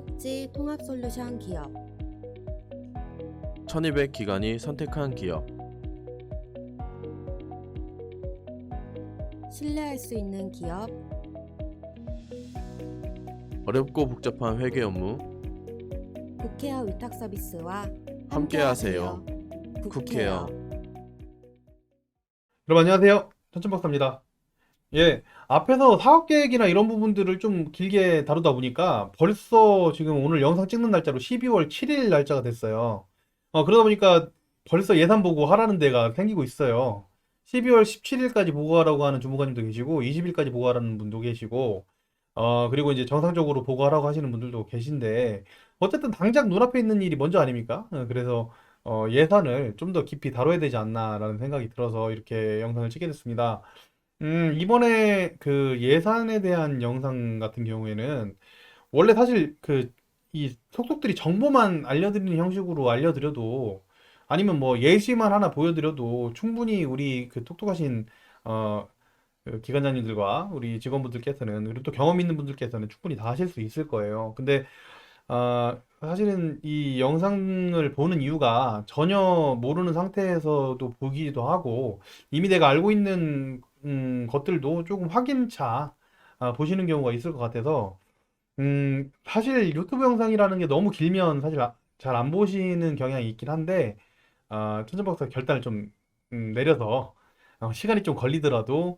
복지 통합 솔루션 기업 1200 기관이 선택한 기업. 신뢰할 수 있는 기업 어렵고 복잡한 회계 업무 국회어 위탁 서비스와 함께하세요. 국회어. 여러분 안녕하세요. 천천박사입니다. 앞에서 사업계획이나 이런 부분들을 좀 길게 다루다 보니까 벌써 지금 오늘 영상 찍는 날짜로 12월 7일 날짜가 됐어요. 그러다 보니까 벌써 예산 보고 하라는 데가 생기고 있어요. 12월 17일까지 보고하라고 하는 주무관님도 계시고 20일까지 보고하라는 분도 계시고 그리고 이제 정상적으로 보고하라고 하시는 분들도 계신데 어쨌든 당장 눈앞에 있는 일이 먼저 아닙니까? 그래서 예산을 좀 더 깊이 다뤄야 되지 않나라는 생각이 들어서 이렇게 영상을 찍게 됐습니다. 이번에 그 예산에 대한 영상 같은 경우에는 원래 사실 이 속속들이 정보만 알려드리는 형식으로 알려드려도 아니면 뭐 예시만 하나 보여드려도 충분히 우리 그 똑똑하신 그 기관장님들과 우리 직원분들께서는 그리고 또 경험 있는 분들께서는 충분히 다 하실 수 있을 거예요. 근데 사실은 이 영상을 보는 이유가 전혀 모르는 상태에서도 보기도 하고 이미 내가 알고 있는 것들도 조금 확인차 보시는 경우가 있을 것 같아서 사실 유튜브 영상이라는 게 너무 길면 사실 잘 안 보시는 경향이 있긴 한데 천천박사 결단을 좀 내려서 시간이 좀 걸리더라도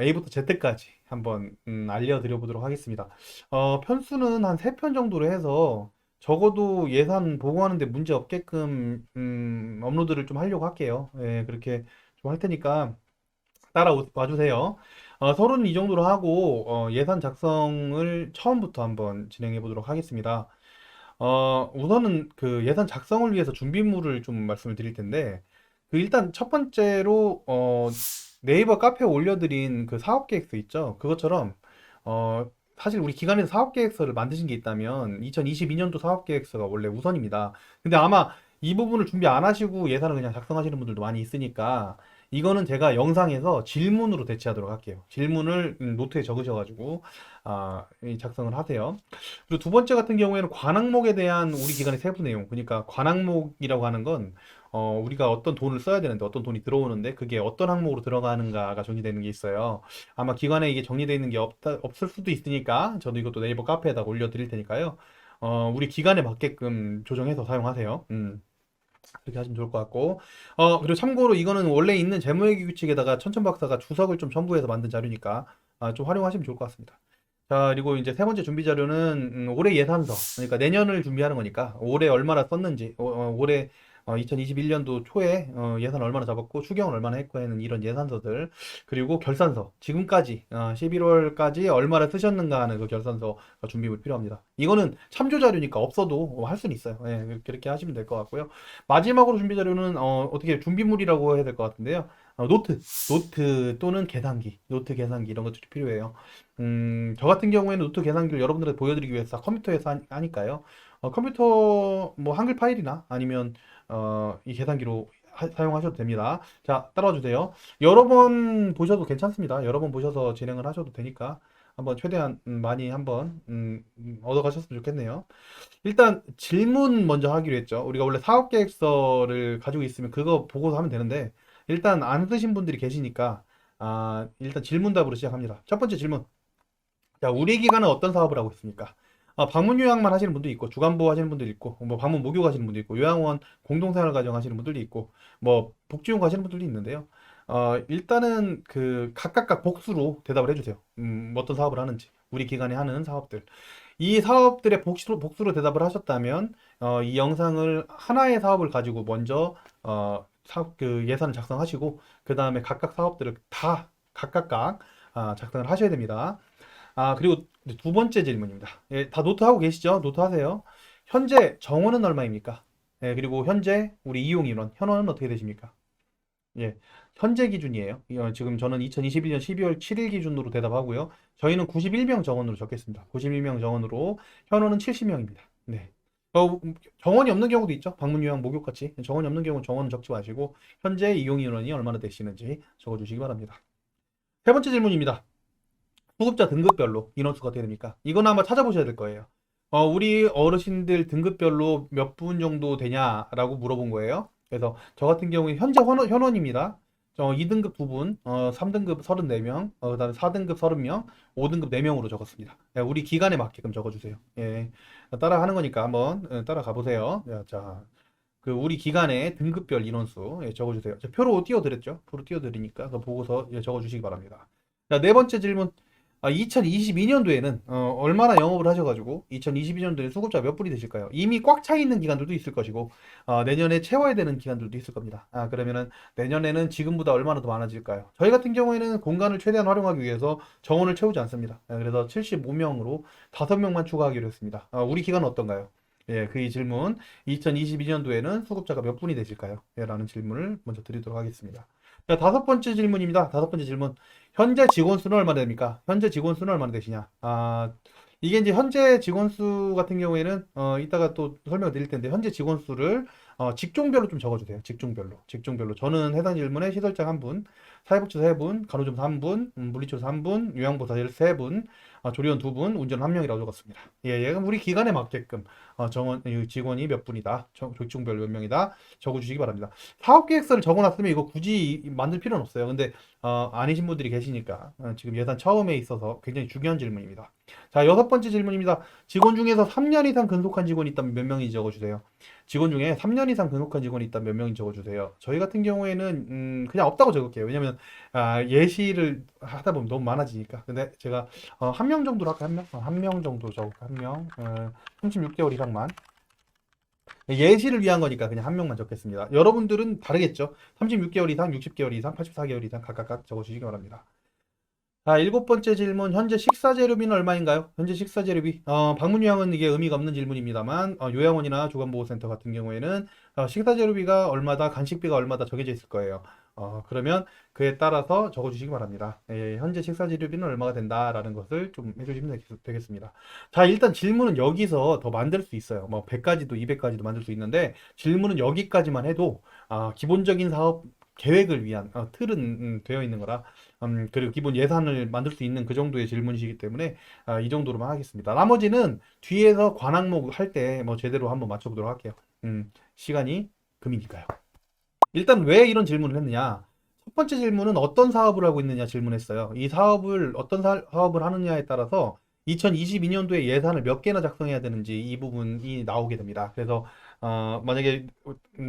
A부터 Z까지 한번 알려드려 보도록 하겠습니다. 편수는 한 3편 정도로 해서 적어도 예산 보고하는데 문제 없게끔 업로드를 좀 하려고 할게요. 예, 그렇게 좀 할 테니까 따라와 주세요. 서로는 이 정도로 하고 예산 작성을 처음부터 한번 진행해 보도록 하겠습니다. 우선은 그 예산 작성을 위해서 준비물을 좀 말씀을 드릴 텐데 그 일단 첫 번째로 네이버 카페에 올려드린 그 사업계획서 있죠. 그것처럼 사실 우리 기관에서 사업계획서를 만드신 게 있다면 2022년도 사업계획서가 원래 우선입니다. 근데 아마 이 부분을 준비 안 하시고 예산을 그냥 작성하시는 분들도 많이 있으니까 이거는 제가 영상에서 질문으로 대체하도록 할게요. 질문을 노트에 적으셔가지고 이 작성을 하세요. 그리고 두 번째 같은 경우에는 관항목에 대한 우리 기관의 세부 내용. 그러니까 관항목이라고 하는 건 우리가 어떤 돈을 써야 되는데 어떤 돈이 들어오는데 그게 어떤 항목으로 들어가는가가 정리되는 게 있어요. 아마 기관에 이게 정리되어 있는 게 없을 수도 있으니까 저도 이것도 네이버 카페에다 올려드릴 테니까요. 우리 기관에 맞게끔 조정해서 사용하세요. 그렇게 하시면 좋을 것 같고 그리고 참고로 이거는 원래 있는 재무회계 규칙에다가 천천박사가 주석을 좀 첨부해서 만든 자료니까 좀 활용하시면 좋을 것 같습니다. 자, 그리고 이제 세 번째 준비 자료는 올해 예산서, 그러니까 내년을 준비하는 거니까 올해 얼마나 썼는지, 올해 2021년도 초에 예산 얼마나 잡았고 추경을 얼마나 했고 하는 이런 예산서들, 그리고 결산서, 지금까지 11월까지 얼마나 쓰셨는가 하는 그 결산서 준비물 필요합니다. 이거는 참조 자료니까 없어도 할 수는 있어요. 예, 그렇게 하시면 될 것 같고요. 마지막으로 준비 자료는 어떻게 준비물이라고 해야 될 것 같은데요. 노트 또는 계산기, 노트 계산기 이런 것들이 필요해요. 저 같은 경우에는 노트 계산기를 여러분들한테 보여드리기 위해서 컴퓨터에서 하니까요. 컴퓨터 뭐 한글 파일이나 아니면 이 계산기로 사용하셔도 됩니다. 자, 따라와 주세요. 여러 번 보셔도 괜찮습니다. 여러 번 보셔서 진행을 하셔도 되니까 한번 최대한 많이 한번 얻어 가셨으면 좋겠네요. 일단 질문 먼저 하기로 했죠. 우리가 원래 사업계획서를 가지고 있으면 그거 보고서 하면 되는데 일단 안 쓰신 분들이 계시니까 일단 질문답으로 시작합니다. 첫 번째 질문. 자, 우리 기관은 어떤 사업을 하고 있습니까? 방문 요양만 하시는 분도 있고, 주간보호 하시는 분도 있고, 뭐 방문 목욕 하시는 분도 있고, 요양원 공동생활 가정 하시는 분들도 있고, 뭐 복지용 하시는 분들도 있는데요. 일단은 그 각각 복수로 대답을 해주세요. 어떤 사업을 하는지, 우리 기관이 하는 사업들. 이 사업들의 복수로 대답을 하셨다면, 이 영상을 하나의 사업을 가지고 먼저 사업 그 예산을 작성하시고, 그 다음에 각각 사업들을 다 각각 작성을 하셔야 됩니다. 그리고 두 번째 질문입니다. 예, 다 노트하고 계시죠? 노트하세요. 현재 정원은 얼마입니까? 예, 그리고 현재 우리 이용 인원, 현원은 어떻게 되십니까? 예, 현재 기준이에요. 지금 저는 2021년 12월 7일 기준으로 대답하고요. 저희는 91명 정원으로 적겠습니다. 91명 정원으로 현원은 70명입니다. 네. 정원이 없는 경우도 있죠. 방문 요양 목욕 같이. 정원이 없는 경우는 정원은 적지 마시고 현재 이용 인원이 얼마나 되시는지 적어주시기 바랍니다. 세 번째 질문입니다. 수급자 등급별로 인원수가 어떻게 됩니까? 이건 아마 찾아보셔야 될 거예요. 우리 어르신들 등급별로 몇 분 정도 되냐라고 물어본 거예요. 그래서 저 같은 경우에 현재 현원입니다. 2등급 2분, 3등급 34명, 그다음에 4등급 30명, 5등급 4명으로 적었습니다. 예, 우리 기간에 맞게끔 적어주세요. 예, 따라 하는 거니까 한번 따라가 보세요. 자, 그 우리 기간의 등급별 인원수 적어주세요. 저 표로 띄워드렸죠? 표로 띄워드리니까 그거 보고서 적어주시기 바랍니다. 자, 네 번째 질문. 2022년도에는 얼마나 영업을 하셔가지고 2022년도에 수급자 몇 분이 되실까요? 이미 꽉 차 있는 기간들도 있을 것이고 내년에 채워야 되는 기간들도 있을 겁니다. 그러면은 내년에는 지금보다 얼마나 더 많아질까요? 저희 같은 경우에는 공간을 최대한 활용하기 위해서 정원을 채우지 않습니다. 그래서 75명으로 5명만 추가하기로 했습니다. 우리 기간은 어떤가요? 예, 그 질문. 2022년도에는 수급자가 몇 분이 되실까요? 예, 라는 질문을 먼저 드리도록 하겠습니다. 자, 다섯 번째 질문입니다. 다섯 번째 질문. 현재 직원 수는 얼마나 됩니까? 현재 직원 수는 얼마나 되시냐? 이게 이제 현재 직원 수 같은 경우에는, 이따가 또 설명을 드릴 텐데, 현재 직원 수를, 직종별로 좀 적어주세요. 직종별로. 직종별로. 저는 해당 질문에 시설장 1분, 사회복지사 3분, 간호조무사 1분, 물리치료사 1분, 요양보호사 13분, 조리원 2분, 운전 1명이라고 적었습니다. 예, 예. 그럼 우리 기간에 맞게끔, 이 직원이 몇 분이다, 직종별로 몇 명이다, 적어주시기 바랍니다. 사업계획서를 적어놨으면 이거 굳이 만들 필요는 없어요. 근데 아니신 분들이 계시니까 지금 예산 처음에 있어서 굉장히 중요한 질문입니다. 자, 여섯 번째 질문입니다. 직원 중에서 3년 이상 근속한 직원이 있다면 몇 명인지 적어주세요. 직원 중에 3년 이상 근속한 직원이 있다면 몇 명인지 적어주세요. 저희 같은 경우에는 그냥 없다고 적을게요. 왜냐면 예시를 하다 보면 너무 많아지니까. 근데 제가 한 명 정도로 할까요? 한 명? 한 명 정도 적을까요? 한 명. 36개월 이상만. 예시를 위한 거니까 그냥 한 명만 적겠습니다. 여러분들은 다르겠죠? 36개월 이상, 60개월 이상, 84개월 이상 각각 적어주시기 바랍니다. 자, 일곱 번째 질문. 현재 식사 재료비는 얼마인가요? 현재 식사 재료비. 방문 요양은 이게 의미가 없는 질문입니다만, 요양원이나 주간보호센터 같은 경우에는 식사 재료비가 얼마다, 간식비가 얼마다 정해져 있을 거예요. 그러면 그에 따라서 적어주시기 바랍니다. 예, 현재 식사 재료비는 얼마가 된다라는 것을 좀 해주시면 되겠습니다. 자, 일단 질문은 여기서 더 만들 수 있어요. 뭐 100가지도 200가지도 만들 수 있는데 질문은 여기까지만 해도 기본적인 사업 계획을 위한 틀은 되어 있는 거라 그리고 기본 예산을 만들 수 있는 그 정도의 질문이시기 때문에 이 정도로만 하겠습니다. 나머지는 뒤에서 관항목 할 때 뭐 제대로 한번 맞춰보도록 할게요. 시간이 금이니까요. 일단 왜 이런 질문을 했느냐? 첫 번째 질문은 어떤 사업을 하고 있느냐 질문했어요. 이 사업을 어떤 사업을 하느냐에 따라서 2022년도에 예산을 몇 개나 작성해야 되는지 이 부분이 나오게 됩니다. 그래서 만약에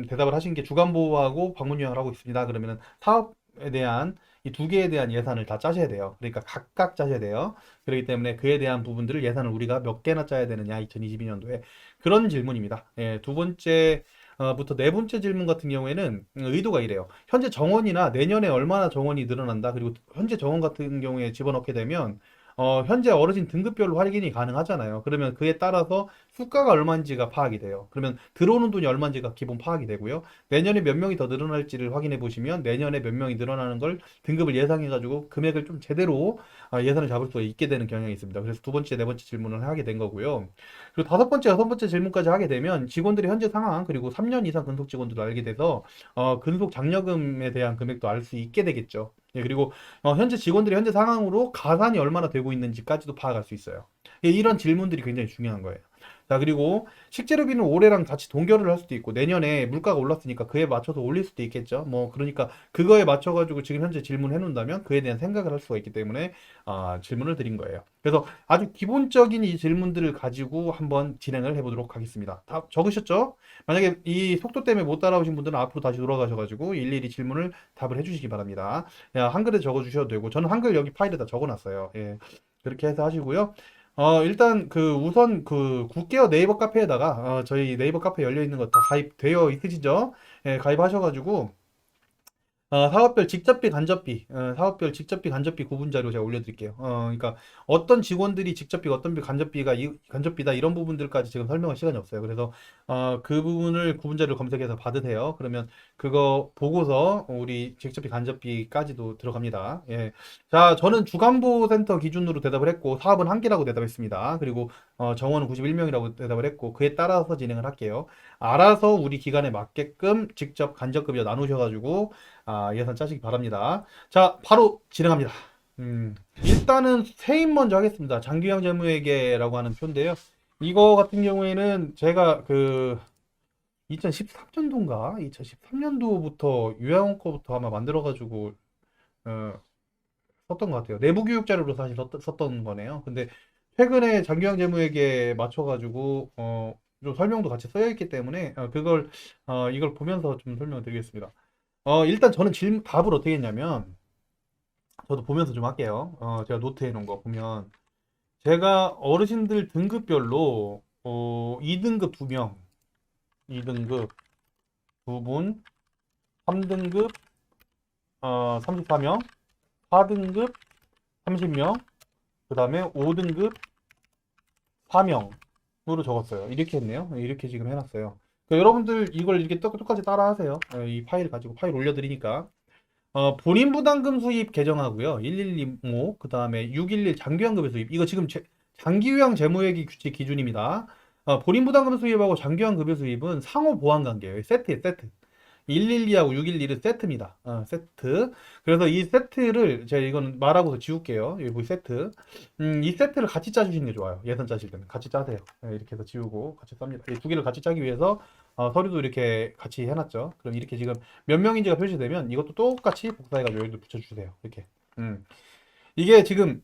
대답을 하신 게 주간보호하고 방문요양을 하고 있습니다. 그러면은 사업에 대한 이 두 개에 대한 예산을 다 짜셔야 돼요. 그러니까 각각 짜셔야 돼요. 그렇기 때문에 그에 대한 부분들을 예산을 우리가 몇 개나 짜야 되느냐 2022년도에 그런 질문입니다. 예, 두 번째 부터 네 번째 질문 같은 경우에는 의도가 이래요. 현재 정원이나 내년에 얼마나 정원이 늘어난다. 그리고 현재 정원 같은 경우에 집어넣게 되면 현재 어르신 등급별로 할인이 가능하잖아요. 그러면 그에 따라서 수가가 얼마인지가 파악이 돼요. 그러면 들어오는 돈이 얼마인지가 기본 파악이 되고요. 내년에 몇 명이 더 늘어날지를 확인해 보시면 내년에 몇 명이 늘어나는 걸 등급을 예상해 가지고 금액을 좀 제대로 예산을 잡을 수 있게 되는 경향이 있습니다. 그래서 두 번째, 네 번째 질문을 하게 된 거고요. 그리고 다섯 번째, 여섯 번째 질문까지 하게 되면 직원들의 현재 상황 그리고 3년 이상 근속 직원들도 알게 돼서 근속 장려금에 대한 금액도 알 수 있게 되겠죠. 예, 그리고 현재 직원들의 현재 상황으로 가산이 얼마나 되고 있는지까지도 파악할 수 있어요. 예, 이런 질문들이 굉장히 중요한 거예요. 자, 그리고 식재료비는 올해랑 같이 동결을 할 수도 있고 내년에 물가가 올랐으니까 그에 맞춰서 올릴 수도 있겠죠. 뭐 그러니까 그거에 맞춰가지고 지금 현재 질문해 놓는다면 그에 대한 생각을 할 수가 있기 때문에 질문을 드린 거예요. 그래서 아주 기본적인 이 질문들을 가지고 한번 진행을 해보도록 하겠습니다. 다 적으셨죠? 만약에 이 속도 때문에 못 따라오신 분들은 앞으로 다시 돌아가셔가지고 일일이 질문을 답을 해주시기 바랍니다. 한글에 적어주셔도 되고 저는 한글 여기 파일에다 적어놨어요. 예, 그렇게 해서 하시고요. 일단 우선 굿게어 네이버 카페에다가 저희 네이버 카페 열려 있는 거 다 가입되어 있으시죠? 예, 가입하셔가지고 사업별 직접비, 간접비, 사업별 직접비, 간접비 구분 자료 제가 올려드릴게요. 그러니까 어떤 직원들이 직접비, 어떤 간접비가 간접비다 이런 부분들까지 지금 설명할 시간이 없어요. 그래서 그 부분을 구분 자료를 검색해서 받으세요. 그러면 그거 보고서 우리 직접비, 간접비까지도 들어갑니다. 예. 자, 저는 주간보호센터 기준으로 대답을 했고 사업은 한 개라고 대답했습니다. 그리고 정원은 91명이라고 대답을 했고 그에 따라서 진행을 할게요. 알아서 우리 기간에 맞게끔 직접 간접급여 나누셔가지고 예산 짜시기 바랍니다. 자, 바로 진행합니다. 일단은 세입 먼저 하겠습니다. 장기요양 재무회계라고 하는 표인데요. 이거 같은 경우에는 제가 그 2013년도인가 2013년도부터 유아원 거부터 아마 만들어가지고 썼던 것 같아요. 내부 교육 자료로 사실 썼던 거네요. 근데 최근에 장기영 재무에게 맞춰가지고 좀 설명도 같이 써여 있기 때문에 그걸 이걸 보면서 좀 설명을 드리겠습니다. 일단 저는 답을 어떻게 했냐면 저도 보면서 좀 할게요. 제가 노트해 놓은 거 보면 제가 어르신들 등급별로 2등급 2명, 2등급 2분, 3등급 34명, 4등급 30명, 그 다음에 5등급 4명으로 적었어요. 이렇게 했네요. 이렇게 지금 해놨어요. 그러니까 여러분들 이걸 이렇게 똑같이 따라 하세요. 이 파일 가지고 파일 올려드리니까. 본인 부담금 수입 개정하고요. 1125, 그 다음에 611 장기환급의 수입. 이거 지금 장기요양 재무회계 규칙 기준입니다. 본인 부담금 수입하고 장기환급의 수입은 상호 보완 관계예요. 세트예요, 세트. 112하고 611은 세트입니다. 세트. 그래서 이 세트를 제가 이건 말하고서 지울게요. 여기 세트. 이 세트를 같이 짜주시는 게 좋아요. 예산 짜실 때는 같이 짜세요. 이렇게 해서 지우고 같이 쌉니다. 이 두 개를 같이 짜기 위해서 서류도 이렇게 같이 해놨죠. 그럼 이렇게 지금 몇 명인지가 표시되면 이것도 똑같이 복사해가지고 여기도 붙여주세요. 이렇게. 이게 지금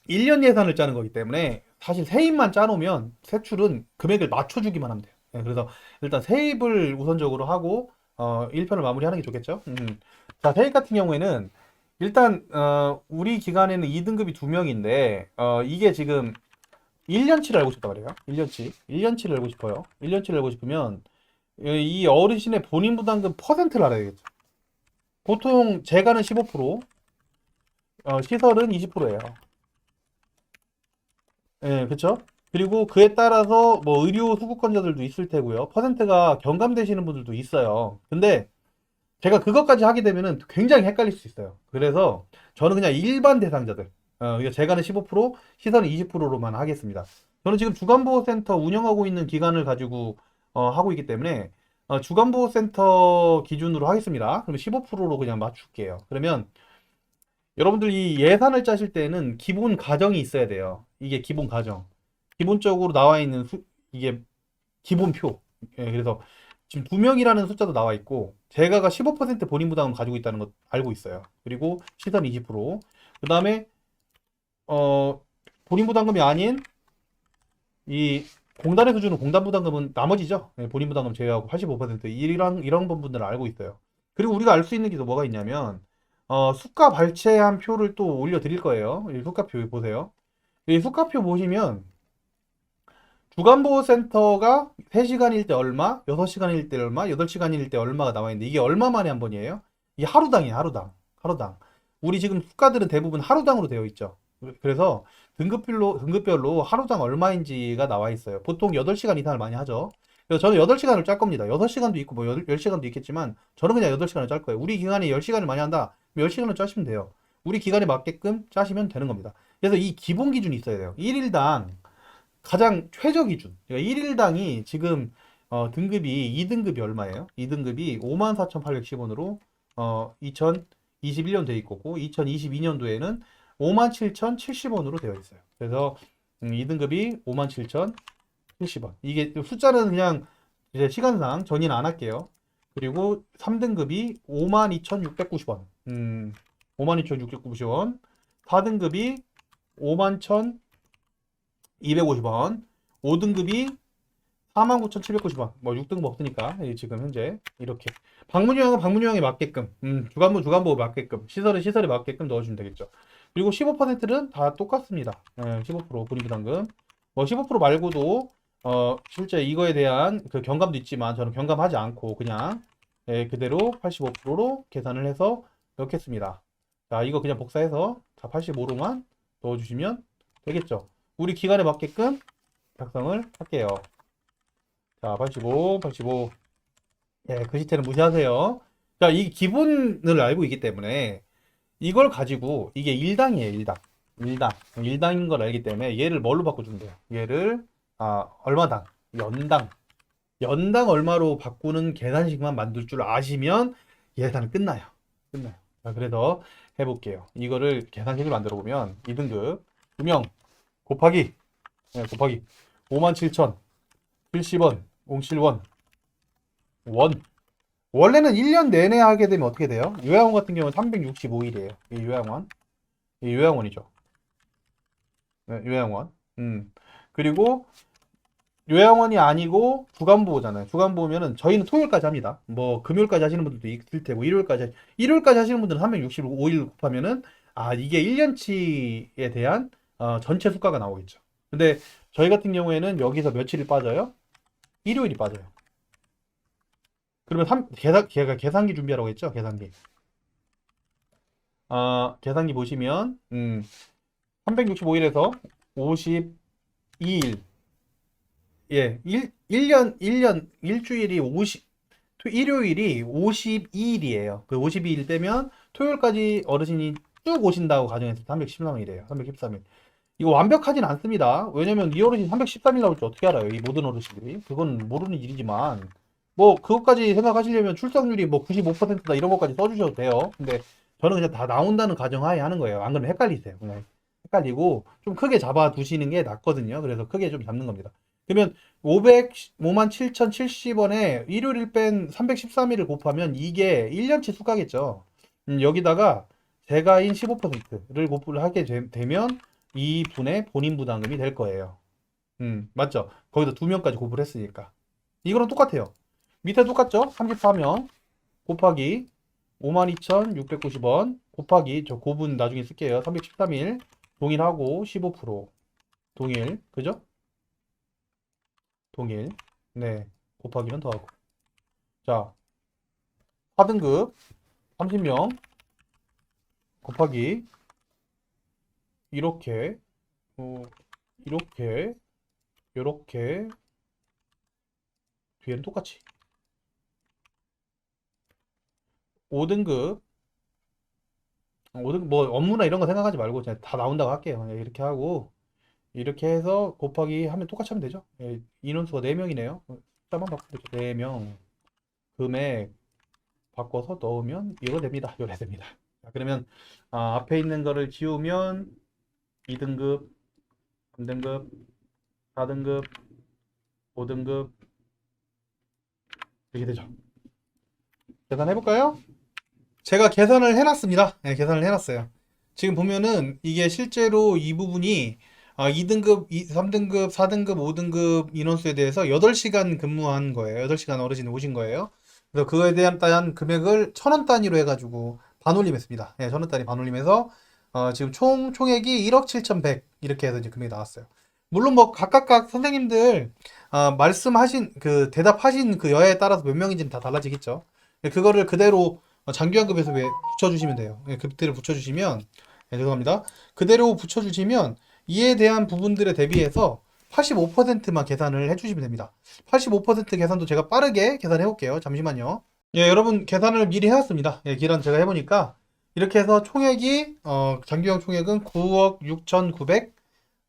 1년 예산을 짜는 거기 때문에 사실 세입만 짜놓으면 세출은 금액을 맞춰주기만 하면 돼요. 그래서 일단 세입을 우선적으로 하고 1편을 마무리하는 게 좋겠죠. 자, 세입 같은 경우에는 일단 우리 기관에는 2등급이 2명인데 이게 지금 1년치를 알고 싶다 그래요. 1년치를 알고 싶어요. 1년치를 알고 싶으면 이 어르신의 본인 부담금 퍼센트를 알아야겠죠. 보통 재가는 15%, 시설은 20%예요. 예, 그쵸? 그리고 그에 따라서 뭐 의료 수급권자들도 있을 테고요. 퍼센트가 경감되시는 분들도 있어요. 근데 제가 그것까지 하게 되면은 굉장히 헷갈릴 수 있어요. 그래서 저는 그냥 일반 대상자들, 이거 재가는 15%, 시설은 20%로만 하겠습니다. 저는 지금 주간보호센터 운영하고 있는 기관을 가지고 하고 있기 때문에 주간보호센터 기준으로 하겠습니다. 그러면 15%로 그냥 맞출게요. 그러면 여러분들 이 예산을 짜실 때는 기본 가정이 있어야 돼요. 이게 기본 가정. 기본적으로 나와 있는 이게 기본표. 그래서 지금 2명이라는 숫자도 나와 있고 제가가 15% 본인 부담을 가지고 있다는 거 알고 있어요. 그리고 시선 20%. 그 다음에 본인 부담금이 아닌 이 공단에서 주는 공단 부담금은 나머지죠. 본인 부담금 제외하고 85% 이런 부분들을 알고 있어요. 그리고 우리가 알 수 있는 게 또 뭐가 있냐면 수가 발췌한 표를 또 올려드릴 거예요. 이 수가표 보세요. 이 수가표 보시면 주간보호센터가 3시간일 때 얼마, 6시간일 때 얼마, 8시간일 때 얼마가 나와 있는데 이게 얼마 만에 한 번이에요? 이게 하루당이에요, 하루당. 하루당. 우리 지금 수가들은 대부분 하루당으로 되어 있죠. 그래서 등급별로 하루당 얼마인지가 나와 있어요. 보통 8시간 이상을 많이 하죠. 그래서 저는 8시간을 짤 겁니다. 6시간도 있고 뭐 10시간도 있겠지만 저는 그냥 8시간을 짤 거예요. 우리 기간에 10시간을 많이 한다. 10시간을 짜시면 돼요. 우리 기간에 맞게끔 짜시면 되는 겁니다. 그래서 이 기본 기준이 있어야 돼요. 1일당 가장 최저 기준. 그러니까 1일당이 지금 등급이 2등급이 얼마예요? 2등급이 54,810원으로 2021년 돼 있고 2022년도에는 57,070원으로 되어 있어요. 그래서 2등급이 57,070원. 이게 숫자는 그냥 이제 시간상 전이는 안 할게요. 그리고 3등급이 52,690원. 52,690원. 4등급이 51,250원. 5등급이 49,790원. 뭐 6등급 없으니까 지금 현재 이렇게 방문요양은 방문요양에 맞게끔 주간보호 맞게끔 시설에 맞게끔 넣어주면 되겠죠. 그리고 15%는 다 똑같습니다. 15% 본인부담금. 뭐 15% 말고도 실제 이거에 대한 그 경감도 있지만 저는 경감하지 않고 그냥 그대로 85%로 계산을 해서 넣겠습니다. 자, 이거 그냥 복사해서 85로만 넣어주시면 되겠죠. 우리 기간에 맞게끔 작성을 할게요. 자, 85. 예, 글씨체는 무시하세요. 자, 이 기본을 알고 있기 때문에 이걸 가지고 이게 1당이에요, 1당인 걸 알기 때문에 얘를 뭘로 바꿔주면 돼요? 얘를 얼마당? 연당 얼마로 바꾸는 계산식만 만들 줄 아시면 예산은 끝나요. 자, 그래서 해볼게요. 이거를 계산식을 만들어 보면 2등급 2명 곱하기 57,000 70원 07원 원. 원래는 1년 내내 하게 되면 어떻게 돼요? 요양원 같은 경우는 365일이에요. 이 요양원. 이 요양원이죠. 네, 요양원. 그리고 요양원이 아니고 주간보호잖아요. 주간보호면은 저희는 토요일까지 합니다. 뭐 금요일까지 하시는 분들도 있을 테고 일요일까지 하시는 분들은 365일 곱하면은 이게 1년치에 대한 전체 수가가 나오겠죠. 근데 저희 같은 경우에는 여기서 며칠이 빠져요? 일요일이 빠져요. 그러면 계산기 준비하라고 했죠? 계산기. 계산기 보시면 365일에서 52일. 예, 1년 일주일이 일요일이 52일이에요. 그 52일 빼면 토요일까지 어르신이 쭉 오신다고 가정해서 313일이에요. 313일. 이거 완벽하진 않습니다. 왜냐면 이 어르신 313일 나올 줄 어떻게 알아요? 이 모든 어르신들이. 그건 모르는 일이지만 뭐 그것까지 생각하시려면 출석률이 뭐 95%다 이런 것까지 써주셔도 돼요. 근데 저는 그냥 다 나온다는 가정하에 하는 거예요. 안 그러면 헷갈리세요. 그냥 헷갈리고 좀 크게 잡아 두시는 게 낫거든요. 그래서 크게 좀 잡는 겁니다. 그러면 57,070원에 일요일 뺀 313일을 곱하면 이게 1년치 수가겠죠. 여기다가 제가인 15%를 곱을 하게 되면 이 분의 본인 부담금이 될 거예요. 맞죠? 거기다 2명까지 곱을 했으니까. 이거랑 똑같아요. 밑에 똑같죠? 34명 곱하기 52,690원 곱하기 저 곱은 나중에 쓸게요. 313일 동일하고 15% 동일. 그죠? 동일. 네. 곱하기는 더하고. 자, 4등급 30명 곱하기 이렇게 이렇게 요렇게 뒤에는 똑같이 5등급 뭐 업무나 이런 거 생각하지 말고 그냥 다 나온다고 할게요. 이렇게 하고 이렇게 해서 곱하기 하면 똑같이 하면 되죠. 인원수가 4명이네요. 숫자만 바꾸면 되죠. 4명 금액 바꿔서 넣으면 이거 됩니다. 이래 됩니다. 자, 그러면 앞에 있는 거를 지우면 2등급 3등급 4등급 5등급 이렇게 되죠. 계산해볼까요? 제가 계산을 해놨습니다. 네, 계산을 해놨어요. 지금 보면은 이게 실제로 이 부분이 2등급, 3등급, 4등급, 5등급 인원수에 대해서 8시간 근무한 거예요. 8시간 어르신이 오신 거예요. 그래서 그거에 대한 금액을 1,000원 단위로 해가지고 반올림했습니다. 네, 1,000원 단위 반올림해서 지금 총액이 1억 7,100 이렇게 해서 이제 금액이 나왔어요. 물론 뭐 각각 선생님들 말씀하신 그 대답하신 그 여에 따라서 몇 명인지는 다 달라지겠죠. 네, 그거를 그대로 장기환급에서 왜 붙여주시면 돼요. 네, 그때를 붙여주시면 죄송합니다. 그대로 붙여주시면 이에 대한 부분들에 대비해서 85%만 계산을 해주시면 됩니다. 85% 계산도 제가 빠르게 계산해 볼게요. 잠시만요. 예, 여러분 계산을 미리 해왔습니다. 예, 계산 제가 해보니까 이렇게 해서 총액이 장기형 총액은 9억 6,900만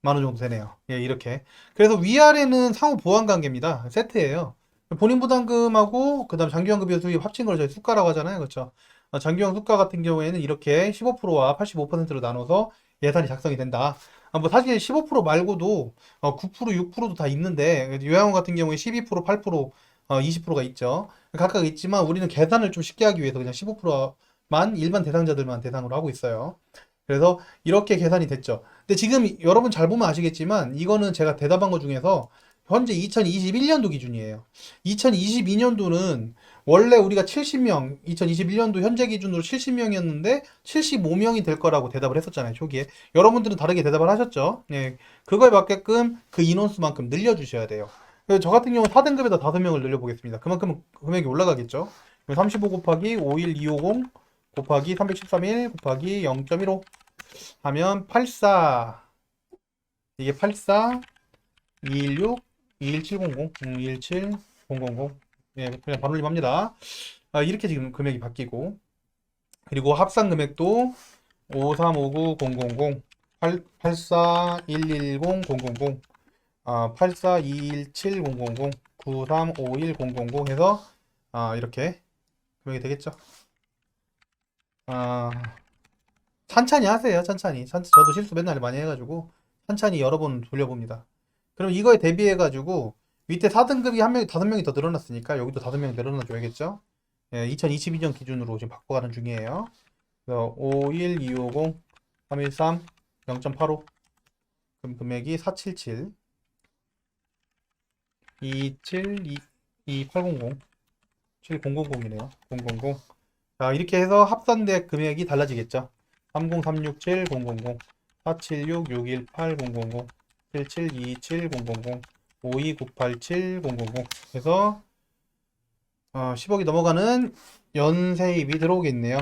원 정도 되네요. 예, 이렇게. 그래서 위아래는 상호 보완 관계입니다. 세트예요. 본인 부담금하고 그다음 장기환급여 수입 합친 걸 저희 수가라고 하잖아요. 그렇죠? 장기환 수가 같은 경우에는 이렇게 15%와 85%로 나눠서 예산이 작성이 된다. 뭐 사실 15% 말고도 9%, 6%도 다 있는데 요양원 같은 경우에 12%, 8%, 20%가 있죠. 각각 있지만 우리는 계산을 좀 쉽게 하기 위해서 그냥 15%만 일반 대상자들만 대상으로 하고 있어요. 그래서 이렇게 계산이 됐죠. 근데 지금 여러분 잘 보면 아시겠지만 이거는 제가 대답한 것 중에서 현재 2021년도 기준이에요. 2022년도는 원래 우리가 70명, 2021년도 현재 기준으로 70명이었는데 75명이 될 거라고 대답을 했었잖아요, 초기에. 여러분들은 다르게 대답을 하셨죠? 네, 그거에 맞게끔 그 인원수만큼 늘려주셔야 돼요. 그래서 저 같은 경우는 4등급에다 5명을 늘려보겠습니다. 그만큼 금액이 올라가겠죠? 35 곱하기 51250 곱하기 313일 곱하기 0.15 하면 84 이게 84 216 21700 217 예, 그냥 반올림 합니다. 이렇게 지금 금액이 바뀌고 그리고 합산 금액도 5359000 84110 8421700 9351000 해서 이렇게 금액이 되겠죠. 천천히 하세요. 천천히. 저도 실수 맨날 많이 해가지고 천천히 여러 번 돌려봅니다. 그럼 이거에 대비해 가지고 밑에 4등급이 한 명, 5명이 더 늘어났으니까 여기도 5명 늘어나줘야겠죠? 예, 2022년 기준으로 지금 바꿔가는 중이에요. 그래서 51, 250, 313, 0.85. 그럼 금액이 477, 27, 2800, 7000이네요. 000. 자, 이렇게 해서 합산된 금액이 달라지겠죠. 30367, 000, 476, 618, 000, 7727, 000, 52987, 000. 그래서 10억이 넘어가는 연세입이 들어오겠네요.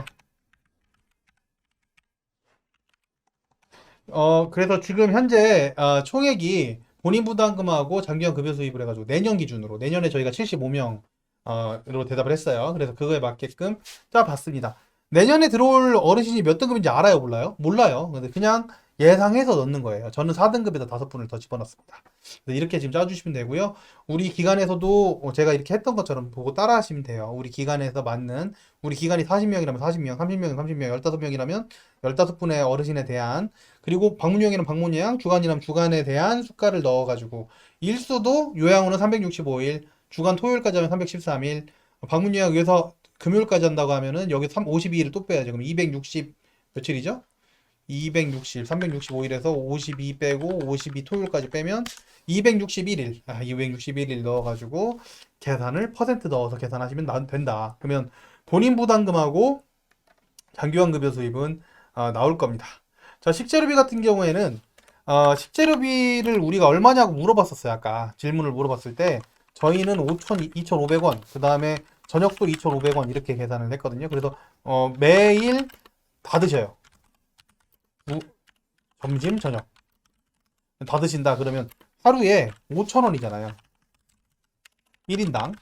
그래서 지금 현재 총액이 본인 부담금하고 장기간 급여 수입을 해가지고 내년 기준으로 내년에 저희가 75명 으로 대답을 했어요. 그래서 그거에 맞게끔 짜봤습니다. 내년에 들어올 어르신이 몇 등급인지 알아요, 몰라요? 몰라요. 근데 그냥 예상해서 넣는 거예요. 저는 4등급에다 5분을 더 집어넣습니다. 그래서 이렇게 지금 짜주시면 되고요. 우리 기관에서도 제가 이렇게 했던 것처럼 보고 따라 하시면 돼요. 우리 기관에서 맞는, 우리 기관이 40명이라면 40명, 30명이면 30명, 15명이라면 15분의 어르신에 대한, 그리고 방문요양이라면 방문요양, 주간이라면 주간에 대한 수가를 넣어가지고, 일수도 요양원은 365일, 주간 토요일까지 하면 313일, 방문 요약 위해서 금요일까지 한다고 하면은 여기 52일을 또 빼야죠. 그럼 260 며칠이죠? 260, 365일에서 52 빼고 52 토요일까지 빼면 261일, 261일 넣어가지고 계산을 퍼센트 넣어서 계산하시면 된다. 그러면 본인 부담금하고 장기간 급여 수입은 나올 겁니다. 자, 식재료비 같은 경우에는 식재료비를 우리가 얼마냐고 물어봤었어요. 아까 질문을 물어봤을 때 저희는 2,500원, 그 다음에 저녁도 2,500원 이렇게 계산을 했거든요. 그래서 매일 다 드셔요. 점심, 저녁 다 드신다 그러면 하루에 5,000원이잖아요. 1인당.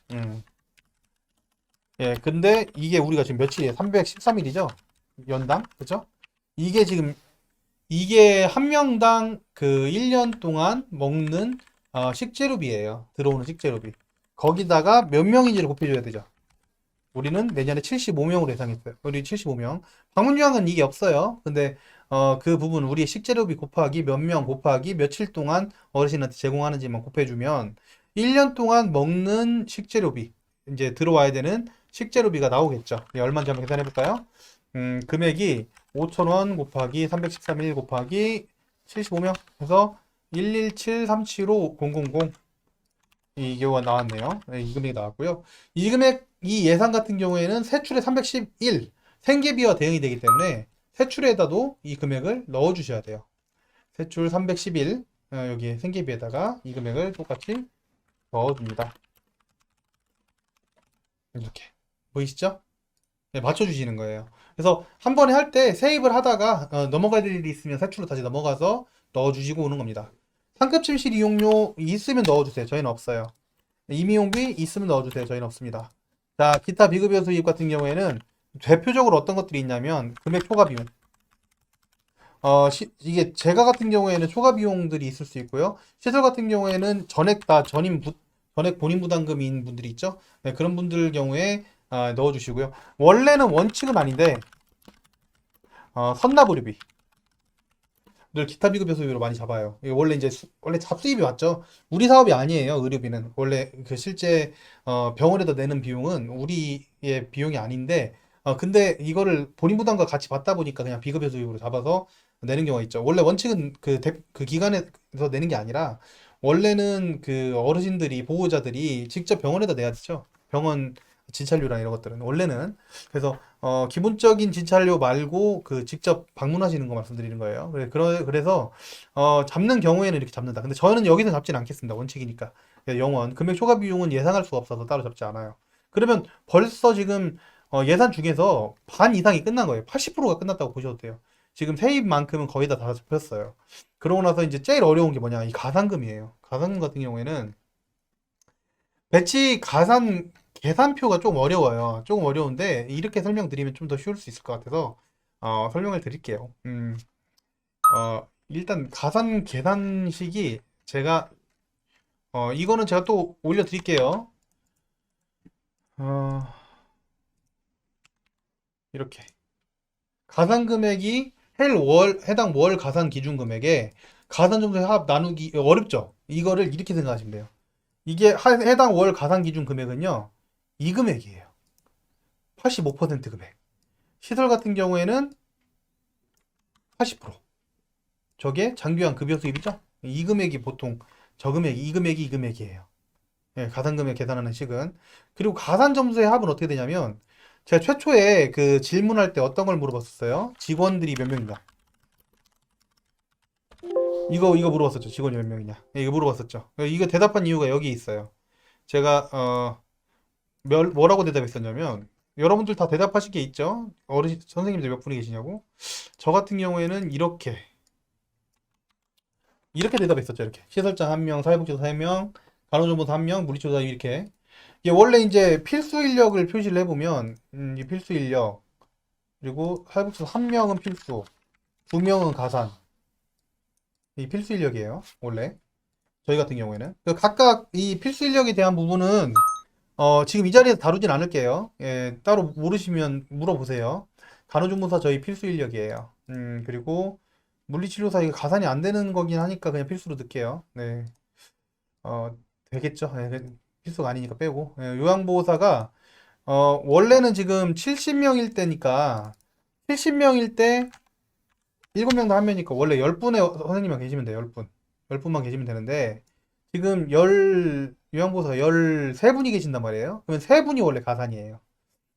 예, 근데 이게 우리가 지금 며칠이에요? 313일이죠? 연당? 그죠? 이게 지금 이게 한 명당 그 1년 동안 먹는 식재료비예요. 들어오는 식재료비. 거기다가 몇 명인지를 곱해줘야 되죠. 우리는 내년에 75명으로 예상했어요. 우리 75명. 방문요양은 이게 없어요. 근데 그 부분 우리의 식재료비 곱하기 몇 명 곱하기 며칠 동안 어르신한테 제공하는지만 곱해주면 1년 동안 먹는 식재료비 이제 들어와야 되는 식재료비가 나오겠죠. 얼마인지 한번 계산해 볼까요? 금액이 5,000원 곱하기 313일 곱하기 75명 해서 117375000 이 경우가 나왔네요. 네, 이 금액이 나왔고요. 이 금액 이 예산 같은 경우에는 세출에 311 생계비와 대응이 되기 때문에 세출에다도 이 금액을 넣어 주셔야 돼요. 세출 311 여기 생계비에다가 이 금액을 똑같이 넣어 줍니다. 이렇게 보이시죠? 네, 맞춰주시는 거예요. 그래서 한 번에 할 때 세입을 하다가 넘어갈 일이 있으면 세출로 다시 넘어가서 넣어주시고 오는 겁니다. 상급 침실 이용료 있으면 넣어주세요. 저희는 없어요. 임의용비 있으면 넣어주세요. 저희는 없습니다. 자, 기타 비급여 수입 같은 경우에는 대표적으로 어떤 것들이 있냐면 금액 초과 비용. 이게 제가 같은 경우에는 초과 비용들이 있을 수 있고요. 시설 같은 경우에는 전액 다 전액 본인 부담금인 분들이 있죠. 네, 그런 분들 경우에 넣어주시고요. 원래는 원칙은 아닌데 선납의료비 늘 기타 비급여 수입으로 많이 잡아요. 이게 원래 이제 원래 잡수입이 맞죠. 우리 사업이 아니에요. 의료비는 원래 그 실제 병원에다 내는 비용은 우리의 비용이 아닌데 근데 이거를 본인 부담과 같이 받다 보니까 그냥 비급여 수입으로 잡아서 내는 경우가 있죠. 원래 원칙은 그 기관에서 내는 게 아니라 원래는 그 어르신들이 보호자들이 직접 병원에다 내야 되죠. 병원 진찰료랑 이런 것들은 원래는 그래서 기본적인 진찰료 말고 그 직접 방문하시는 거 말씀드리는 거예요. 그래서 잡는 경우에는 이렇게 잡는다. 근데 저는 여기서 잡진 않겠습니다. 원칙이니까. 영원 금액 초과 비용은 예상할 수가 없어서 따로 잡지 않아요. 그러면 벌써 지금 예산 중에서 반 이상이 끝난 거예요. 80%가 끝났다고 보셔도 돼요. 지금 세입만큼은 거의 다 잡혔어요. 그러고 나서 이제 제일 어려운 게 뭐냐? 이 가산금이에요. 가산금 같은 경우에는 배치 가산 계산표가 좀 어려워요. 조금 어려운데 이렇게 설명드리면 좀 더 쉬울 수 있을 것 같아서 설명을 드릴게요. 일단 가산 계산식이 제가 이거는 제가 또 올려드릴게요. 이렇게 가산 금액이 해당 월 가산 기준 금액에 가산 점수의 합 나누기 어렵죠? 이거를 이렇게 생각하시면 돼요. 이게 해당 월 가산 기준 금액은요, 이 금액이에요. 85% 금액. 시설 같은 경우에는 80%. 저게 장기간 급여 수입이죠. 이 금액이 보통 저 금액, 이 금액이 이 금액이에요. 예, 가산 금액 계산하는 식은. 그리고 가산 점수의 합은 어떻게 되냐면, 제가 최초에 그 질문할 때 어떤 걸 물어봤었어요? 직원들이 몇 명이냐? 이거 물어봤었죠. 직원이 몇 명이냐? 예, 이거 물어봤었죠. 이거 대답한 이유가 여기 있어요. 제가 뭐라고 대답했었냐면, 여러분들 다 대답하실 게 있죠? 어르신 선생님들 몇 분이 계시냐고? 저 같은 경우에는 이렇게 대답했었죠. 이렇게 시설장 1명, 사회복지사 3명, 간호조무사 1명, 물리치료사 이렇게. 이게 원래 이제 필수 인력을 표시를 해보면 이 필수 인력, 그리고 사회복지사 1명은 필수, 2명은 가산. 이 필수 인력이에요. 원래 저희 같은 경우에는 각각 이 필수 인력에 대한 부분은 지금 이 자리에서 다루진 않을게요. 예, 따로 모르시면 물어보세요. 간호조무사 저희 필수 인력이에요. 그리고 물리치료사 이거 가산이 안 되는 거긴 하니까 그냥 필수로 넣을게요. 네. 되겠죠. 예, 필수가 아니니까 빼고. 예, 요양보호사가 원래는 지금 70명일 때니까 70명일 때 7명도 하면이니까 원래 10분의 선생님만 계시면 돼요. 10분. 10분만 계시면 되는데 지금 요양보호사가 13분이 계신단 말이에요. 그러면 3분이 원래 가산이에요.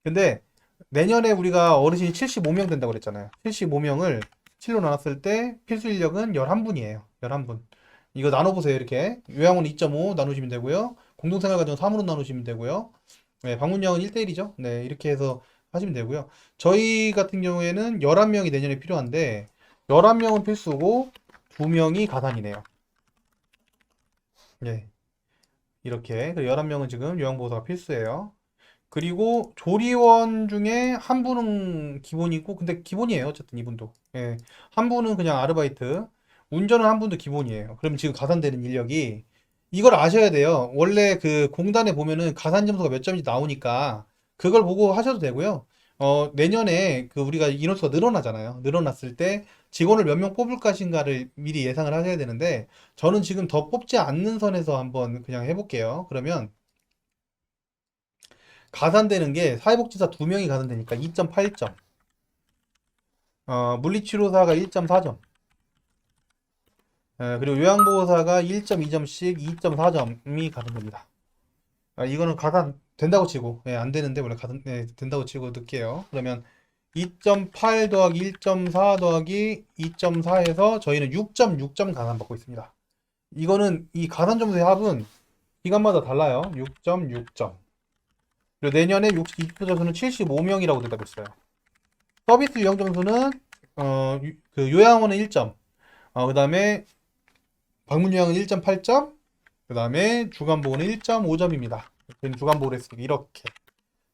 근데 내년에 우리가 어르신이 75명 된다고 그랬잖아요. 75명을 7로 나눴을 때 필수 인력은 11분이에요. 11분. 이거 나눠보세요. 이렇게. 요양원 2.5 나누시면 되고요. 공동생활과정 3으로 나누시면 되고요. 네, 방문량은 1대1이죠. 네, 이렇게 해서 하시면 되고요. 저희 같은 경우에는 11명이 내년에 필요한데 11명은 필수고 2명이 가산이네요. 네. 이렇게. 11명은 지금 요양보호사가 필수예요. 그리고 조리원 중에 한 분은 기본이고, 근데 기본이에요. 어쨌든 이분도. 예. 한 분은 그냥 아르바이트. 운전은 한 분도 기본이에요. 그럼 지금 가산되는 인력이, 이걸 아셔야 돼요. 원래 그 공단에 보면은 가산 점수가 몇 점인지 나오니까, 그걸 보고 하셔도 되고요. 내년에 그 우리가 인원수가 늘어나잖아요. 늘어났을 때 직원을 몇 명 뽑을 것인가를 미리 예상을 하셔야 되는데, 저는 지금 더 뽑지 않는 선에서 한번 그냥 해볼게요. 그러면, 가산되는 게 사회복지사 2명이 가산되니까 2.8점. 물리치료사가 1.4점. 그리고 요양보호사가 1.2점씩 2.4점이 가산됩니다. 이거는 가산 된다고 치고, 예, 안 되는데 원래 가산, 예, 된다고 치고 넣을게요. 그러면 2.8 더하기 1.4 더하기 2.4에서 저희는 6.6점 가산받고 있습니다. 이거는 이 가산 점수의 합은 기간마다 달라요. 6.6점. 그리고 내년에 60% 점수는 75명이라고 대답했어요. 서비스 유형 점수는 그 요양원은 1점, 그 다음에 방문 요양은 1.8점, 그 다음에 주간보호는 1.5점입니다. 주간보호를 했으니까 이렇게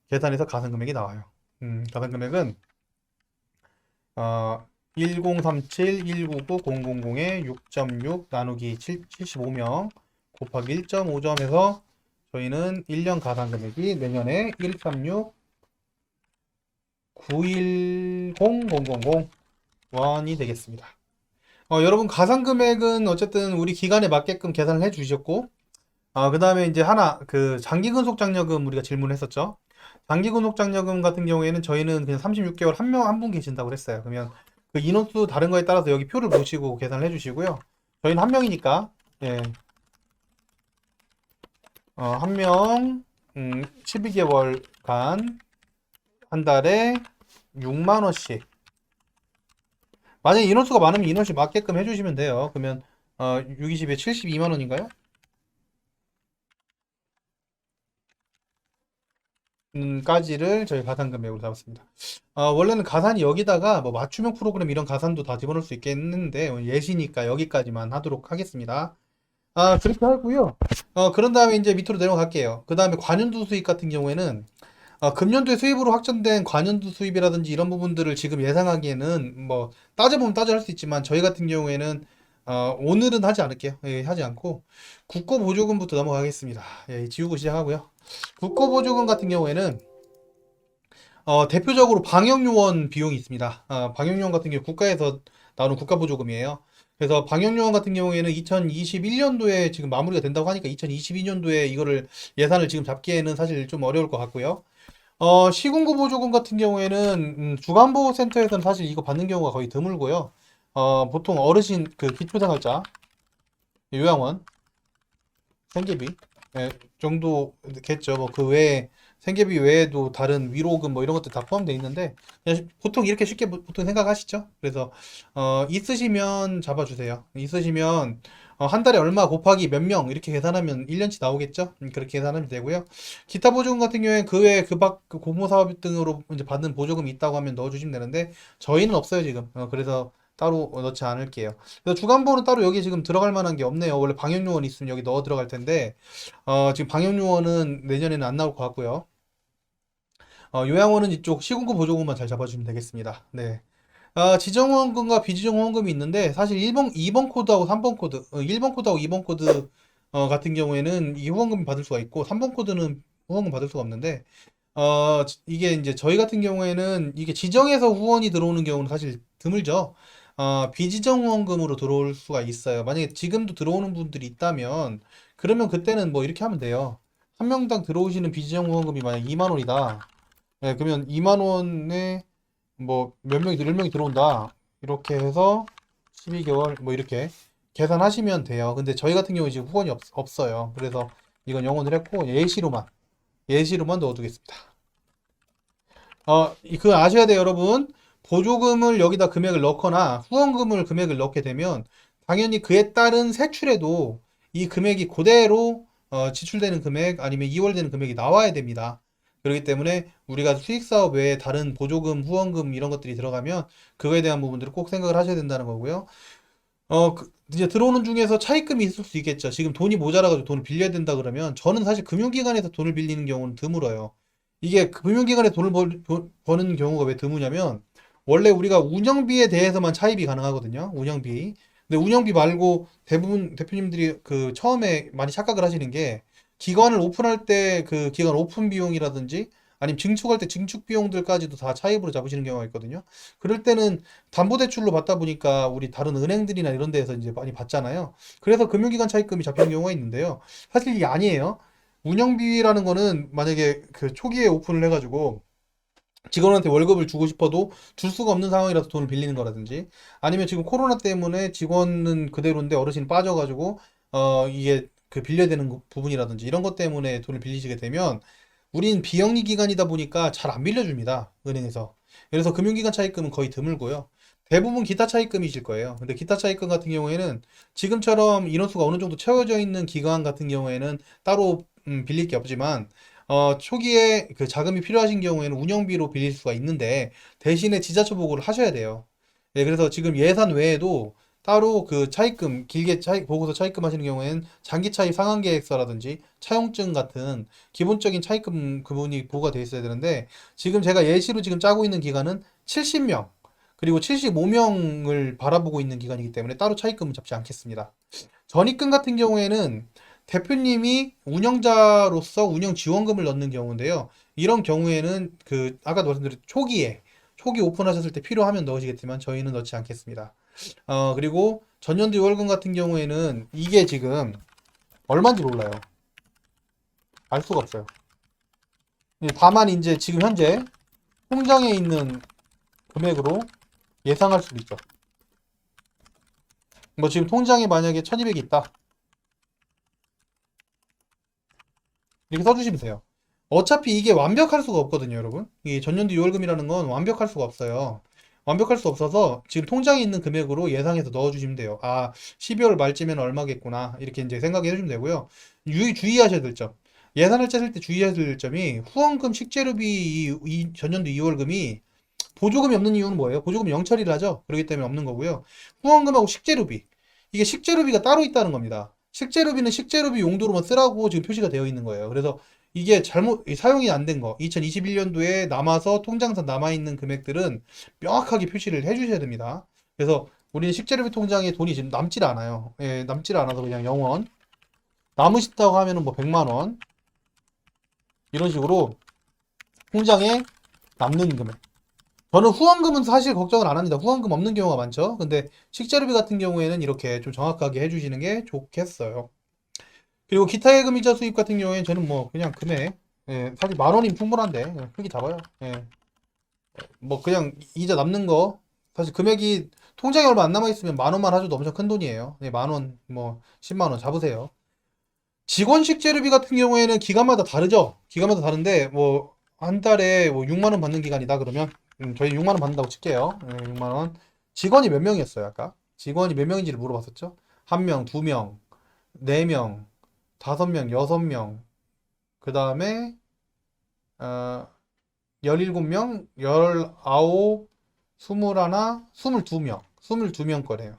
계산해서 가산 금액이 나와요. 가산 금액은 1037 199 000에 6.6 나누기 75명 곱하기 1.5점 해서 저희는 1년 가산 금액이 내년에 136 910 원이 되겠습니다. 여러분 가산 금액은 어쨌든 우리 기간에 맞게끔 계산을 해 주셨고, 그 다음에 이제 하나, 그 장기 근속장려금 우리가 질문했었죠. 장기 근속장려금 같은 경우에는 저희는 그냥 36개월 한 분 계신다고 했어요. 그러면 그 인원수 다른 거에 따라서 여기 표를 보시고 계산을 해 주시고요. 저희는 한 명이니까, 예. 한 명, 12개월간, 한 달에 6만원씩. 만약에 인원수가 많으면 인원씩 맞게끔 해주시면 돼요. 그러면, 6, 20에 72만원인가요? 까지를 저희 가산 금액으로 잡았습니다. 원래는 가산이 여기다가 뭐 맞춤형 프로그램 이런 가산도 다 집어넣을 수 있겠는데, 예시니까 여기까지만 하도록 하겠습니다. 그렇게 하고요. 그런 다음에 이제 밑으로 내려갈게요. 그 다음에 관연두 수입 같은 경우에는 금년도에 수입으로 확정된 관연두 수입이라든지 이런 부분들을 지금 예상하기에는 뭐 따져보면 따져할 수 있지만 저희 같은 경우에는 오늘은 하지 않을게요. 예, 하지 않고 국고보조금부터 넘어가겠습니다. 예, 지우고 시작하고요. 국고보조금 같은 경우에는 대표적으로 방역요원 비용이 있습니다. 방역요원 같은 경우 국가에서 나오는 국가보조금이에요. 그래서 방역요원 같은 경우에는 2021년도에 지금 마무리가 된다고 하니까 2022년도에 이거를 예산을 지금 잡기에는 사실 좀 어려울 것 같고요. 시군구 보조금 같은 경우에는 주간보호센터에서는 사실 이거 받는 경우가 거의 드물고요. 보통 어르신 그 기초생활자, 요양원, 생계비 정도겠죠. 뭐 그 외에 생계비 외에도 다른 위로금 뭐 이런 것들 다 포함되어 있는데 그냥 보통 이렇게 쉽게 보통 생각하시죠. 그래서 있으시면 잡아주세요. 있으시면 한 달에 얼마 곱하기 몇 명 이렇게 계산하면 1년치 나오겠죠. 그렇게 계산하면 되고요. 기타 보조금 같은 경우에는 그 외에 그 공모사업 등으로 이제 받는 보조금이 있다고 하면 넣어주시면 되는데 저희는 없어요 지금. 그래서 따로 넣지 않을게요. 그래서 주간보는 따로 여기 지금 들어갈 만한 게 없네요. 원래 방역요원 있으면 여기 넣어 들어갈 텐데 지금 방역요원은 내년에는 안 나올 것 같고요. 요양원은 이쪽 시군구 보조금만 잘 잡아주면 되겠습니다. 네. 지정후원금과 비지정후원금이 있는데 사실 2번 코드하고 3번 코드, 1번 코드하고 2번 코드 같은 경우에는 이 후원금 받을 수가 있고 3번 코드는 후원금 받을 수가 없는데 이게 이제 저희 같은 경우에는 이게 지정해서 후원이 들어오는 경우는 사실 드물죠. 비지정 후원금으로 들어올 수가 있어요. 만약에 지금도 들어오는 분들이 있다면 그러면 그때는 뭐 이렇게 하면 돼요. 한 명당 들어오시는 비지정 후원금이 만약 2만 원이다. 네, 그러면 2만 원에 뭐 몇 명이 10명이 들어온다. 이렇게 해서 12개월 뭐 이렇게 계산하시면 돼요. 근데 저희 같은 경우에 지금 후원이 없어요. 그래서 이건 영원을 했고 예시로만 넣어두겠습니다. 그 아셔야 돼요, 여러분. 보조금을 여기다 금액을 넣거나 후원금을 금액을 넣게 되면 당연히 그에 따른 세출에도 이 금액이 그대로 지출되는 금액 아니면 이월되는 금액이 나와야 됩니다. 그렇기 때문에 우리가 수익사업 외에 다른 보조금, 후원금 이런 것들이 들어가면 그거에 대한 부분들을 꼭 생각을 하셔야 된다는 거고요. 이제 들어오는 중에서 차입금이 있을 수 있겠죠. 지금 돈이 모자라가지고 돈을 빌려야 된다 그러면 저는 사실 금융기관에서 돈을 빌리는 경우는 드물어요. 이게 금융기관에 돈을 버는 경우가 왜 드무냐면 원래 우리가 운영비에 대해서만 차입이 가능하거든요. 운영비. 근데 운영비 말고 대부분 대표님들이 그 처음에 많이 착각을 하시는 게 기관을 오픈할 때 그 기관 오픈 비용이라든지 아니면 증축할 때 증축 비용들까지도 다 차입으로 잡으시는 경우가 있거든요. 그럴 때는 담보대출로 받다 보니까 우리 다른 은행들이나 이런 데에서 이제 많이 받잖아요. 그래서 금융기관 차입금이 잡히는 경우가 있는데요. 사실 이게 아니에요. 운영비라는 거는 만약에 그 초기에 오픈을 해가지고 직원한테 월급을 주고 싶어도 줄 수가 없는 상황이라서 돈을 빌리는 거라든지 아니면 지금 코로나 때문에 직원은 그대로인데 어르신이 빠져가지고 이게 그 빌려야 되는 부분이라든지 이런 것 때문에 돈을 빌리시게 되면 우린 비영리 기관이다 보니까 잘 안 빌려줍니다. 은행에서. 그래서 금융기관 차입금은 거의 드물고요. 대부분 기타 차입금이실 거예요. 근데 기타 차입금 같은 경우에는 지금처럼 인원수가 어느 정도 채워져 있는 기관 같은 경우에는 따로 빌릴 게 없지만 초기에 그 자금이 필요하신 경우에는 운영비로 빌릴 수가 있는데 대신에 지자체 보고를 하셔야 돼요. 네, 그래서 지금 예산 외에도 따로 그 차입금, 길게 보고서 차입금 하시는 경우에는 장기 차입 상환 계획서라든지 차용증 같은 기본적인 차입금 부분이 보고가 되어 있어야 되는데 지금 제가 예시로 지금 짜고 있는 기간은 70명 그리고 75명을 바라보고 있는 기간이기 때문에 따로 차입금은 잡지 않겠습니다. 전입금 같은 경우에는 대표님이 운영자로서 운영 지원금을 넣는 경우인데요. 이런 경우에는 그 아까도 말씀드린 초기 오픈하셨을 때 필요하면 넣으시겠지만 저희는 넣지 않겠습니다. 그리고 전년도 월금 같은 경우에는 이게 지금 얼마인지 몰라요. 알 수가 없어요. 다만 이제 지금 현재 통장에 있는 금액으로 예상할 수도 있죠. 뭐 지금 통장에 만약에 1200이 있다. 이렇게 써주시면 돼요. 어차피 이게 완벽할 수가 없거든요, 여러분. 이 전년도 유월금이라는 건 완벽할 수가 없어요. 완벽할 수 없어서 지금 통장에 있는 금액으로 예상해서 넣어주시면 돼요. 12월 말쯤에는 얼마겠구나. 이렇게 이제 생각해 주시면 되고요. 주의하셔야 될 점. 예산을 짜실 때 주의해야 될 점이 후원금, 식재료비 이 전년도 2월금이 보조금이 없는 이유는 뭐예요? 보조금 영처리를 하죠. 그렇기 때문에 없는 거고요. 후원금하고 식재료비. 이게 식재료비가 따로 있다는 겁니다. 식재료비는 식재료비 용도로만 쓰라고 지금 표시가 되어 있는 거예요. 그래서 이게 사용이 안 된 거, 2021년도에 남아서 통장상 남아있는 금액들은 명확하게 표시를 해주셔야 됩니다. 그래서 우리는 식재료비 통장에 돈이 지금 남질 않아요. 예, 남질 않아서 그냥 0원. 남으신다고 하면은 뭐 100만 원. 이런 식으로 통장에 남는 금액. 저는 후원금은 사실 걱정을 안 합니다. 후원금 없는 경우가 많죠. 근데 식재료비 같은 경우에는 이렇게 좀 정확하게 해주시는 게 좋겠어요. 그리고 기타 예금 이자 수입 같은 경우에는 저는 뭐 그냥 금액, 예, 사실 10,000원이면 충분한데 그냥 크게 잡아요. 예, 뭐 그냥 이자 남는 거 사실 금액이 통장에 얼마 안 남아 있으면 10,000원만 하셔도 엄청 큰 돈이에요. 예, 10,000원, 뭐 10만 원 잡으세요. 직원 식재료비 같은 경우에는 기간마다 다르죠. 기간마다 다른데 뭐 한 달에 뭐 6만 원 받는 기간이다 그러면 저희 6만 원 받는다고 칠게요. 예, 6만 원. 직원이 몇 명이었어요, 아까? 직원이 몇 명인지를 물어봤었죠? 한 명, 두 명, 네 명, 다섯 명, 여섯 명. 그다음에 어 17명, 19, 21, 22명. 22명 거래요.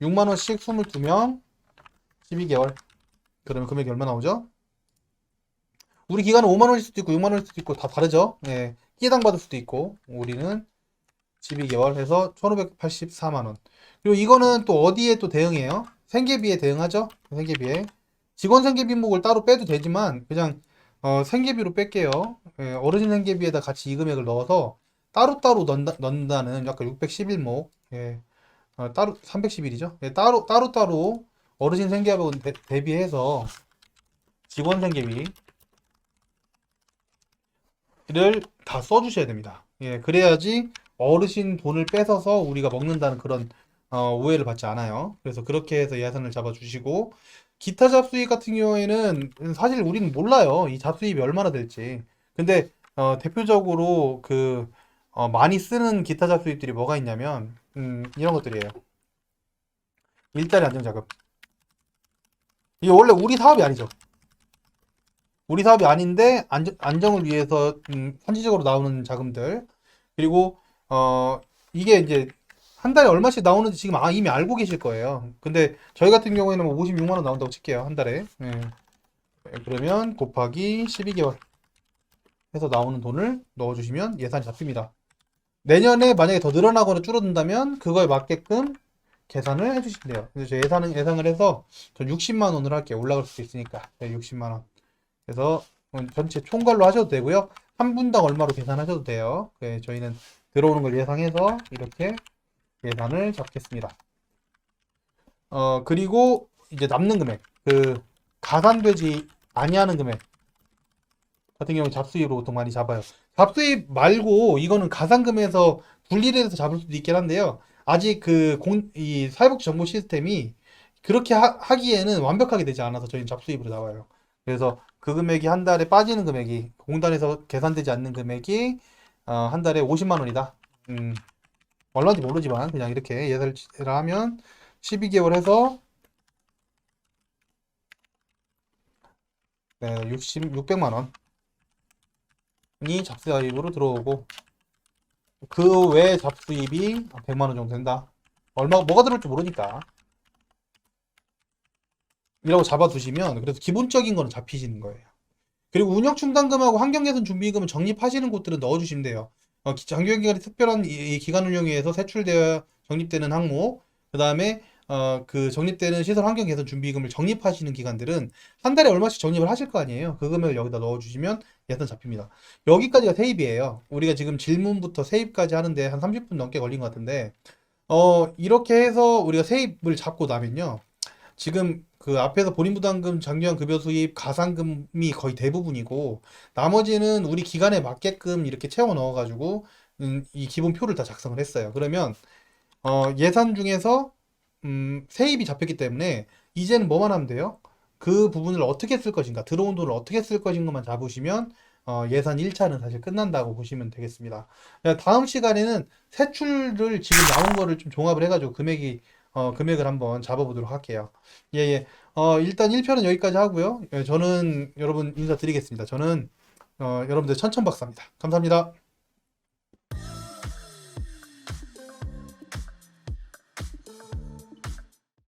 6만 원씩 22명, 12개월. 그러면 금액이 얼마 나오죠? 우리 기간은 5만 원일 수도 있고 6만 원일 수도 있고 다 다르죠. 예. 끼당 받을 수도 있고 우리는 12개월 해서 1,584만 원. 그리고 이거는 또 어디에 또 대응해요? 생계비에 대응하죠. 생계비에. 직원 생계비목을 따로 빼도 되지만 그냥 생계비로 뺄게요. 예, 어르신 생계비에다 같이 이 금액을 넣어서 따로따로 넣는다는 약간 611목. 예. 따로 311이죠. 예, 따로따로 어르신 생계하고 대비해서 직원 생계비 를 다 써주셔야 됩니다. 예, 그래야지 어르신 돈을 뺏어서 우리가 먹는다는 그런 오해를 받지 않아요. 그래서 그렇게 해서 예산을 잡아주시고 기타 잡수입 같은 경우에는 사실 우리는 몰라요. 이 잡수입이 얼마나 될지. 근데 대표적으로 그 많이 쓰는 기타 잡수입들이 뭐가 있냐면 이런 것들이에요. 일자리 안정자금. 이게 원래 우리 사업이 아니죠. 우리 사업이 아닌데 안정을 위해서 선지적으로 나오는 자금들. 그리고 이게 이제 한 달에 얼마씩 나오는지 지금 이미 알고 계실 거예요. 근데 저희 같은 경우에는 뭐 56만 원 나온다고 칠게요. 한 달에. 예. 그러면 곱하기 12개월 해서 나오는 돈을 넣어주시면 예산이 잡힙니다. 내년에 만약에 더 늘어나거나 줄어든다면 그거에 맞게끔 계산을 해주시면 돼요. 그래서 저 예상을 해서 전 60만 원으로 할게요. 올라갈 수도 있으니까. 네, 60만 원. 그래서 전체 총괄로 하셔도 되고요. 한 분당 얼마로 계산하셔도 돼요. 네, 저희는 들어오는 걸 예상해서 이렇게 계산을 잡겠습니다. 그리고 이제 남는 금액, 그 가산되지 아니하는 금액 같은 경우 잡수입으로 보통 많이 잡아요. 잡수입 말고 이거는 가산금에서 분리를 해서 잡을 수도 있긴 한데요. 아직 이 사회복지 정보 시스템이 그렇게 하기에는 완벽하게 되지 않아서 저희는 잡수입으로 나와요. 그래서 그 금액이 한 달에 빠지는 금액이 공단에서 계산되지 않는 금액이 한 달에 50만 원이다. 얼마인지 모르지만 그냥 이렇게 예산을 하면 12개월 해서 네, 600만 원이 잡수입으로 들어오고 그 외 잡수입이 100만 원 정도 된다. 뭐가 들어올지 모르니까. 이라고 잡아두시면 그래서 기본적인 거는 잡히시는 거예요. 그리고 운영 충당금하고 환경개선 준비금은 적립하시는 곳들은 넣어주시면 돼요. 장기기간의 특별한 이 기간 운영에 의해서 세출되어 적립되는 항목, 그 다음에 그 적립되는 시설 환경 개선 준비금을 적립하시는 기관들은 한 달에 얼마씩 적립을 하실 거 아니에요. 그 금액을 여기다 넣어주시면 예산 잡힙니다. 여기까지가 세입이에요. 우리가 지금 질문부터 세입까지 하는데 한 30분 넘게 걸린 것 같은데 이렇게 해서 우리가 세입을 잡고 나면요. 지금 그 앞에서 본인부담금, 장기간 급여 수입, 가산금이 거의 대부분이고 나머지는 우리 기간에 맞게끔 이렇게 채워 넣어가지고 이 기본표를 다 작성을 했어요. 그러면 예산 중에서 세입이 잡혔기 때문에 이제는 뭐만 하면 돼요? 그 부분을 어떻게 쓸 것인가, 들어온 돈을 어떻게 쓸 것인가만 잡으시면 예산 1차는 사실 끝난다고 보시면 되겠습니다. 다음 시간에는 세출을 지금 나온 거를 좀 종합을 해가지고 금액을 한번 잡아보도록 할게요. 예, 예. 일단 1편은 여기까지 하고요. 예, 저는 여러분 인사드리겠습니다. 저는 여러분들 천천박사입니다. 감사합니다.